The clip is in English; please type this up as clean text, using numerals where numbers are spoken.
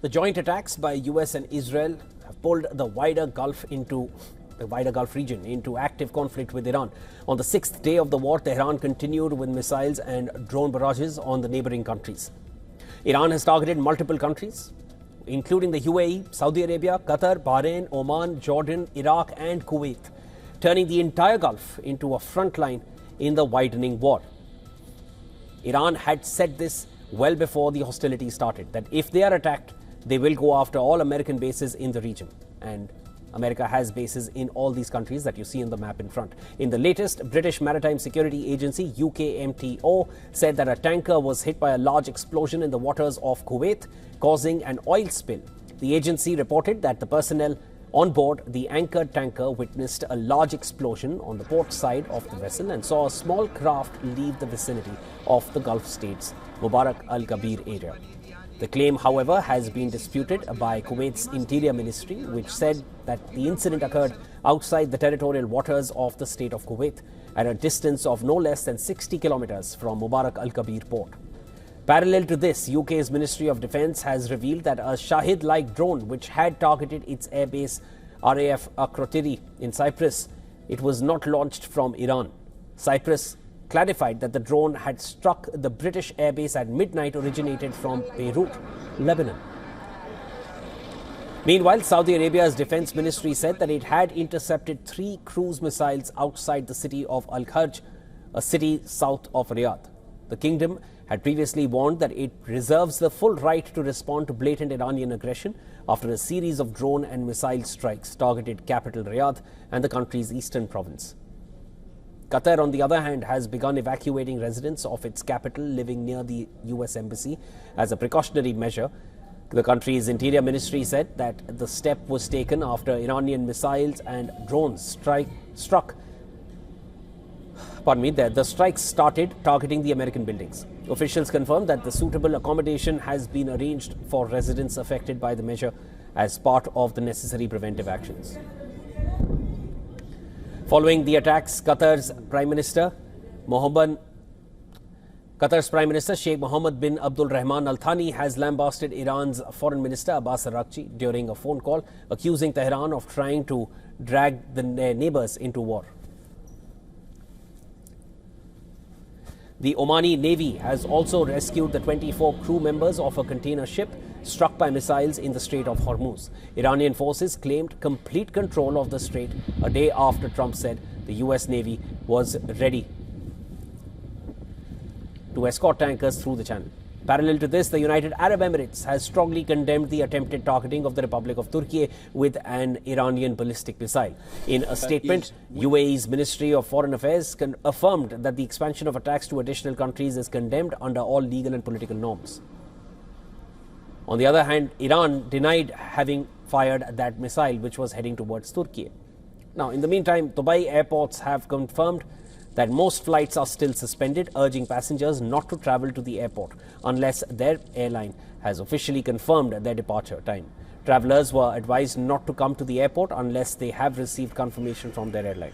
The joint attacks by US and Israel have pulled the wider Gulf region into active conflict with Iran. On the sixth day of the war, Tehran continued with missiles and drone barrages on the neighboring countries. Iran has targeted multiple countries, including the UAE, Saudi Arabia, Qatar, Bahrain, Oman, Jordan, Iraq and Kuwait, turning the entire Gulf into a front line in the widening war. Iran had said this well before the hostilities started, that if they are attacked, they will go after all American bases in the region. And America has bases in all these countries that you see in the map in front. In the latest, British Maritime Security Agency, UKMTO, said that a tanker was hit by a large explosion in the waters of Kuwait, causing an oil spill. The agency reported that the personnel on board the anchored tanker witnessed a large explosion on the port side of the vessel and saw a small craft leave the vicinity of the Gulf state's Mubarak al-Kabir area. The claim, however, has been disputed by Kuwait's Interior Ministry, which said that the incident occurred outside the territorial waters of the state of Kuwait at a distance of no less than 60 kilometers from Mubarak al-Kabir port. Parallel to this, UK's Ministry of Defence has revealed that a Shahid-like drone which had targeted its airbase RAF Akrotiri in Cyprus, it was not launched from Iran. Cyprus clarified that the drone had struck the British airbase at midnight, originated from Beirut, Lebanon. Meanwhile, Saudi Arabia's defense ministry said that it had intercepted 3 cruise missiles outside the city of Al-Kharj, a city south of Riyadh. The kingdom had previously warned that it reserves the full right to respond to blatant Iranian aggression after a series of drone and missile strikes targeted capital Riyadh and the country's eastern province. Qatar, on the other hand, has begun evacuating residents of its capital living near the US embassy as a precautionary measure. The country's interior ministry said that the step was taken after Iranian missiles and drones the strikes started targeting the American buildings. Officials confirmed that the suitable accommodation has been arranged for residents affected by the measure as part of the necessary preventive actions. Following the attacks, Qatar's Prime Minister Sheikh Mohammed bin Abdul Rahman Al Thani has lambasted Iran's Foreign Minister Abbas Araghchi during a phone call, accusing Tehran of trying to drag their neighbors into war. The Omani Navy has also rescued the 24 crew members of a container ship struck by missiles in the Strait of Hormuz. Iranian forces claimed complete control of the strait a day after Trump said the US Navy was ready to escort tankers through the channel. Parallel to this, the United Arab Emirates has strongly condemned the attempted targeting of the Republic of Turkey with an Iranian ballistic missile. In a statement, UAE's Ministry of Foreign Affairs affirmed that the expansion of attacks to additional countries is condemned under all legal and political norms. On the other hand, Iran denied having fired that missile which was heading towards Turkey. Now, in the meantime, Dubai airports have confirmed that most flights are still suspended, urging passengers not to travel to the airport unless their airline has officially confirmed their departure time. Travelers were advised not to come to the airport unless they have received confirmation from their airline.